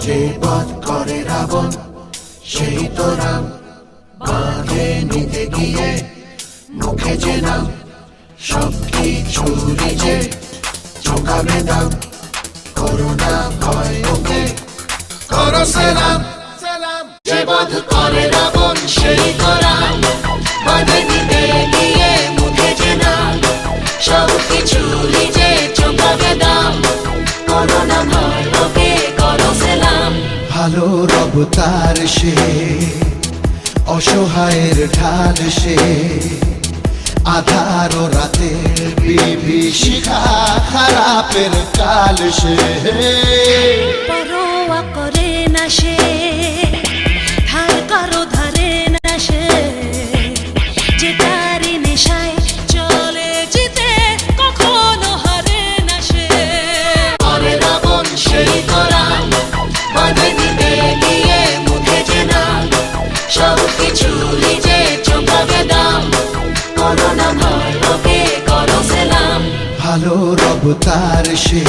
যে বধ করে রাবণ সেই তো রাম, বাঁধে নিতে গিয়ে মুখে যে নাম, সব কিছুরই যে চোখাবে দাম। করোনা ভয় ওকে করো সালাম, যে বধ করে রাবণ সেই তো রাম, বাঁধে নিতে গিয়ে মুখে যে নাম, সব কিছুরই যে চোখাবে দাম। করোনা ভয় ওকে করো সালাম। ভালো রব তার সে, অসহায়ের ঢাল সে, আধার ও রাতের বিভীষিকা, খারাপের কাল সে। পরোয়া করে না সে, ধার কারো ধারে না সে, যে তারি নেশায় চলে যেতে কখনো হারে না সে। করে রাবণ সেই তো রাম, বাঁধে নিতে গিয়ে মুখে যে নাম, সব কিছুরই যে চোখাবে দাম। করোনা ভয় ওকে করো সালাম। ভালো রব তার সে,